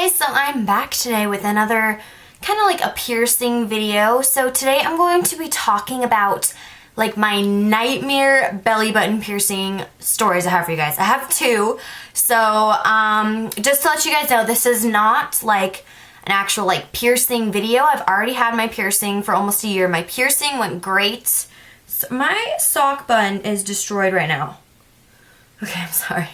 guys, so I'm back today with another kind of like a piercing video. So today I'm going to be talking about like my nightmare belly button piercing stories I have for you guys. I have two. So just to let you guys know, this is not like an actual like piercing video. I've already had my piercing for almost a year. My piercing went great. So my sock bun is destroyed right now. Okay, I'm sorry.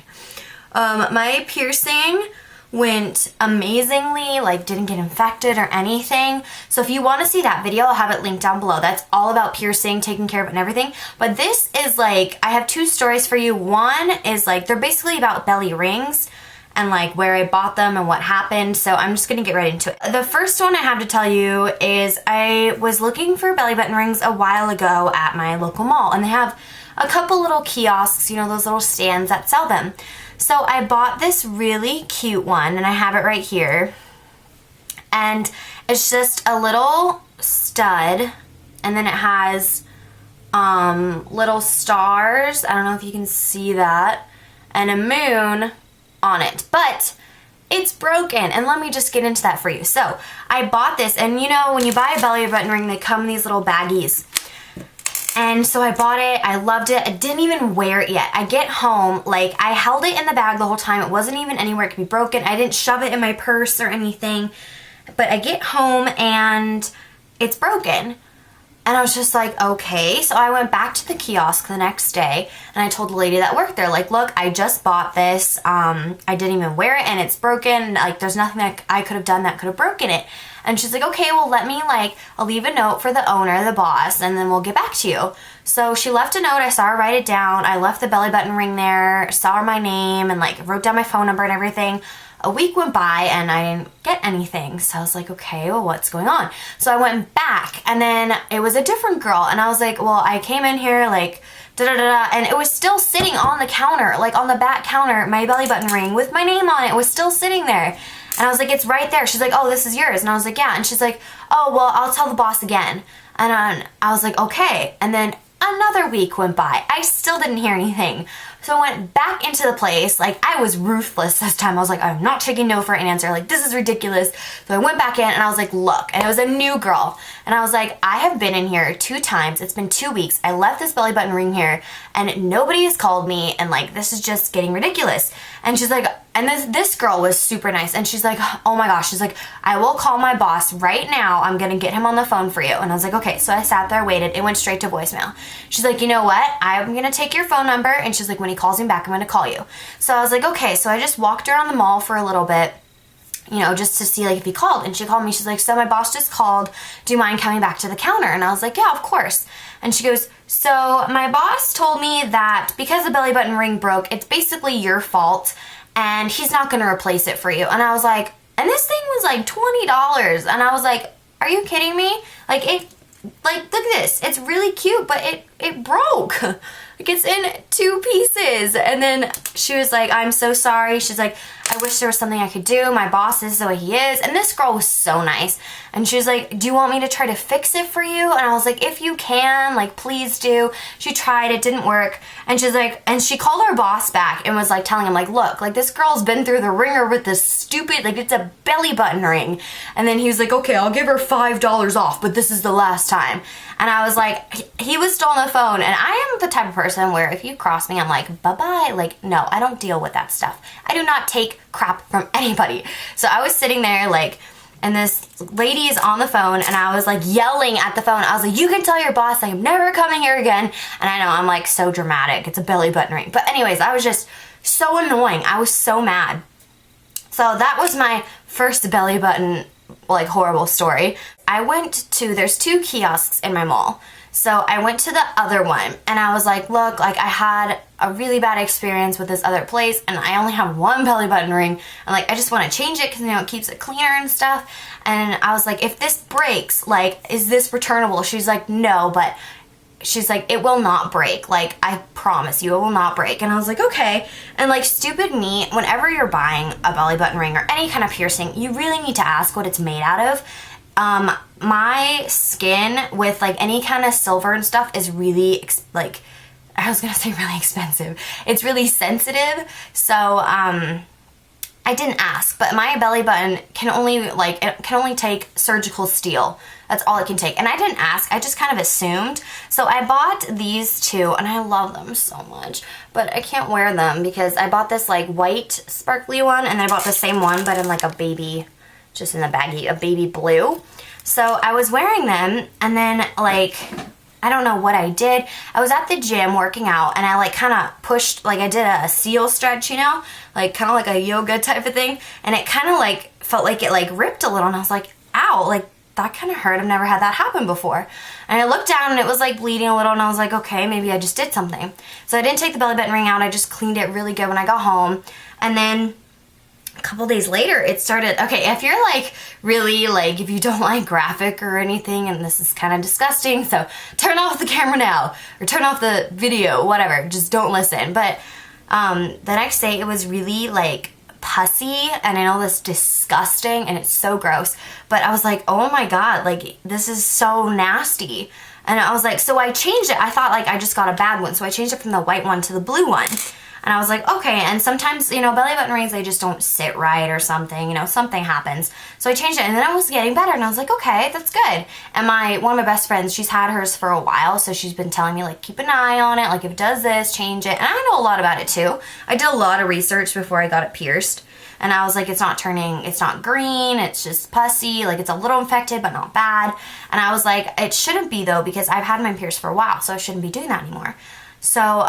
My piercing went amazingly, like didn't get infected or anything. So if you want to see that video, I'll have it linked down below. That's all about piercing, taking care of it and everything. But this is like, I have two stories for you. One is like, they're basically about belly rings and like where I bought them and what happened. So I'm just gonna get right into it. The first one I have to tell you is I was looking for belly button rings a while ago at my local mall, and they have a couple little kiosks, you know, those little stands that sell them. So I bought this really cute one, and I have it right here. And it's just a little stud, and then it has little stars, I don't know if you can see that, and a moon on it. But it's broken, and let me just get into that for you. So I bought this, and you know, when you buy a belly button ring, they come in these little baggies. And so I bought it, I loved it, I didn't even wear it yet. I get home, like I held it in the bag the whole time, it wasn't even anywhere it could be broken, I didn't shove it in my purse or anything, but I get home and it's broken. And I was just like, okay. So I went back to the kiosk the next day and I told the lady that worked there, like, look, I just bought this, I didn't even wear it and it's broken, like there's nothing that I could have done that could have broken it. And she's like, okay, well let me like, I'll leave a note for the owner, the boss, and then we'll get back to you. So she left a note, I saw her write it down, I left the belly button ring there, saw my name, and like wrote down my phone number and everything. A week went by and I didn't get anything. So I was like, okay, well what's going on? So I went back and then it was a different girl and I was like, well, I came in here like da-da-da-da, and it was still sitting on the counter, like on the back counter, my belly button ring with my name on it was still sitting there. And I was like, it's right there. She's like, oh, this is yours. And I was like, yeah. And she's like, oh, well, I'll tell the boss again. And I was like, okay. And then another week went by. I still didn't hear anything. So I went back into the place. Like, I was ruthless this time. I was like, I'm not taking no for an answer. Like, this is ridiculous. So I went back in and I was like, look. And it was a new girl. And I was like, I have been in here 2 times. It's been 2 weeks. I left this belly button ring here and nobody has called me. And like, this is just getting ridiculous. And she's like, and this girl was super nice. And she's like, oh my gosh. She's like, I will call my boss right now. I'm going to get him on the phone for you. And I was like, okay. So I sat there, waited. It went straight to voicemail. She's like, you know what? I'm going to take your phone number. And she's like, when he calls me back, I'm going to call you. So I was like, okay. So I just walked around the mall for a little bit, you know, just to see like if he called. And she called me. She's like, so my boss just called. Do you mind coming back to the counter? And I was like, yeah, of course. And she goes, so my boss told me that because the belly button ring broke, it's basically your fault and he's not going to replace it for you. And I was like, and this thing was like $20. And I was like, are you kidding me? Like look at this. It's really cute, but it broke. Like it's in 2 pieces. And then she was like, I'm so sorry. She's like, I wish there was something I could do. My boss is the way he is. And this girl was so nice. And she was like, do you want me to try to fix it for you? And I was like, if you can, like, please do. She tried, it didn't work. And she's like, and she called her boss back and was like telling him like, look, like this girl's been through the ringer with this stupid, like it's a belly button ring. And then he was like, okay, I'll give her $5 off, but this is the last time. And I was like, he was still on the phone. And I am the type of person where if you cross me, I'm like, bye-bye. Like, no, I don't deal with that stuff. I do not take crap from anybody. So I was sitting there like, and this lady is on the phone and I was like yelling at the phone. I was like, you can tell your boss I'm never coming here again. And I know I'm like so dramatic. It's a belly button ring. But anyways, I was just so annoying. I was so mad. So that was my first belly button like horrible story. I went to, there's 2 kiosks in my mall. So I went to the other one and I was like, look, like I had a really bad experience with this other place and I only have 1 belly button ring. And like, I just want to change it because, you know, it keeps it cleaner and stuff. And I was like, if this breaks, like, is this returnable? She's like, no, but she's like, it will not break. Like, I promise you, it will not break. And I was like, okay. And like, stupid me, whenever you're buying a belly button ring or any kind of piercing, you really need to ask what it's made out of. My skin with like any kind of silver and stuff is really like, I was gonna say really expensive. It's really sensitive. So, I didn't ask, but my belly button can only take surgical steel. That's all it can take. And I didn't ask, I just kind of assumed. So I bought these two, and I love them so much, but I can't wear them because I bought this like white sparkly one, and then I bought the same one, but in like a baby, just in the baggie, a baby blue. So I was wearing them, and then like, I don't know what I did. I was at the gym working out, and I like kind of pushed, like I did a seal stretch, you know, like kind of like a yoga type of thing, and it kind of like felt like it like ripped a little, and I was like, ow, like that kind of hurt. I've never had that happen before. And I looked down, and it was like bleeding a little, and I was like, okay, maybe I just did something. So I didn't take the belly button ring out. I just cleaned it really good when I got home, and then a couple days later it started. Okay, if you're like really like, if you don't like graphic or anything, and this is kind of disgusting, so turn off the camera now or turn off the video, whatever, just don't listen. But the next day it was really like pussy, and I know that's disgusting and it's so gross, but I was like, oh my god, like this is so nasty. And I was like, so I changed it. I thought like I just got a bad one, so I changed it from the white one to the blue one. And I was like, okay, and sometimes, you know, belly button rings, they just don't sit right or something, you know, something happens. So I changed it, and then I was getting better, and I was like, okay, that's good. And one of my best friends, she's had hers for a while, so she's been telling me, like, keep an eye on it, like, if it does this, change it. And I know a lot about it, too. I did a lot of research before I got it pierced, and I was like, it's not green, it's just pussy, like, it's a little infected, but not bad. And I was like, it shouldn't be, though, because I've had mine pierced for a while, so I shouldn't be doing that anymore. So,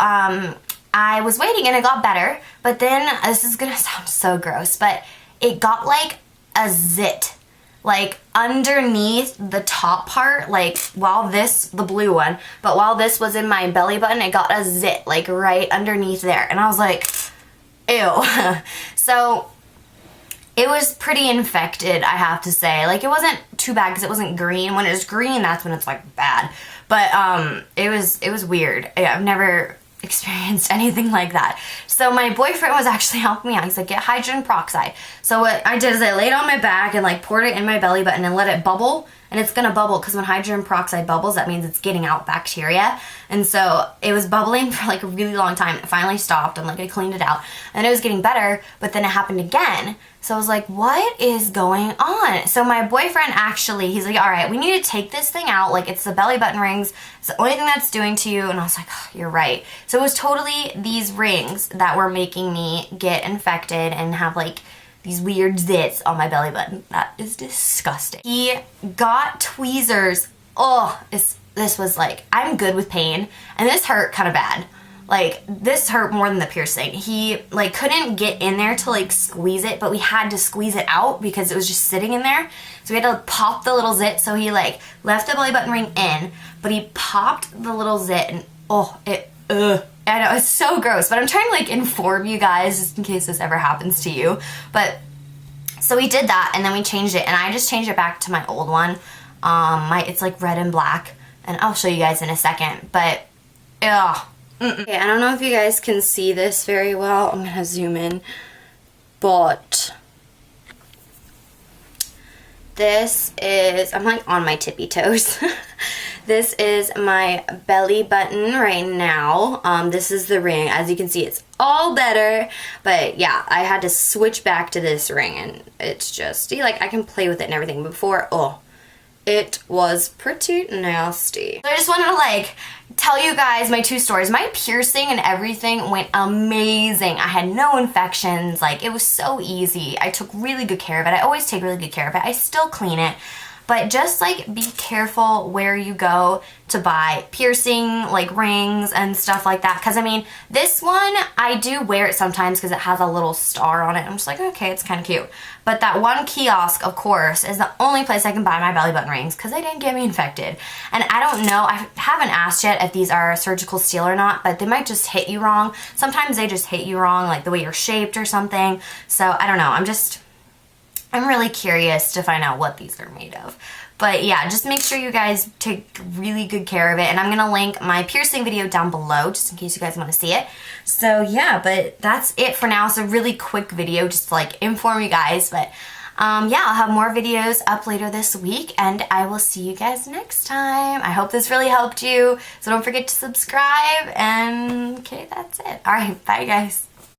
I was waiting, and it got better, but then, this is gonna sound so gross, but it got like a zit, like underneath the top part, like the blue one, but while this was in my belly button, it got a zit, like right underneath there, and I was like, ew. So, it was pretty infected, I have to say. Like, it wasn't too bad because it wasn't green. When it's green, that's when it's like bad, but it was weird. I've never experienced anything like that. So my boyfriend was actually helping me out. He's like, get hydrogen peroxide. So what I did is I laid on my back and like poured it in my belly button and let it bubble. And it's gonna bubble because when hydrogen peroxide bubbles, that means it's getting out bacteria. And so it was bubbling for like a really long time. It finally stopped, and like I cleaned it out, and it was getting better, but then it happened again. So I was like, what is going on? So my boyfriend actually, he's like, all right, we need to take this thing out. Like, it's the belly button rings. It's the only thing that's doing to you. And I was like, oh, you're right. So it was totally these rings that were making me get infected and have like these weird zits on my belly button. That is disgusting. He got tweezers. Oh, this was like, I'm good with pain, and this hurt kind of bad. Like, this hurt more than the piercing. He, like, couldn't get in there to, like, squeeze it, but we had to squeeze it out because it was just sitting in there. So we had to pop the little zit. So he, like, left the belly button ring in, but he popped the little zit, and, oh, I know, it's so gross, but I'm trying to, like, inform you guys just in case this ever happens to you. But, so we did that, and then we changed it, and I just changed it back to my old one. It's, like, red and black, and I'll show you guys in a second, but, ugh. Okay, I don't know if you guys can see this very well. I'm gonna zoom in, but this is, I'm like on my tippy toes. This is my belly button right now. This is the ring. As you can see, it's all better, but yeah, I had to switch back to this ring, and it's just, see, like, I can play with it and everything. Before, oh, it was pretty nasty. So I just wanted to like tell you guys my two stories. My piercing and everything went amazing. I had no infections. Like, it was so easy. I took really good care of it. I always take really good care of it. I still clean it. But just like be careful where you go to buy piercing, like rings and stuff like that. Because I mean, this one, I do wear it sometimes because it has a little star on it. I'm just like, okay, it's kind of cute. But that one kiosk, of course, is the only place I can buy my belly button rings because they didn't get me infected. And I don't know, I haven't asked yet if these are surgical steel or not, but they might just hit you wrong. Sometimes they just hit you wrong, like the way you're shaped or something. So I don't know, I'm really curious to find out what these are made of. But yeah, just make sure you guys take really good care of it. And I'm going to link my piercing video down below just in case you guys want to see it. So yeah, but that's it for now. It's a really quick video just to like inform you guys. But yeah, I'll have more videos up later this week, and I will see you guys next time. I hope this really helped you. So don't forget to subscribe, and okay, that's it. All right, bye guys.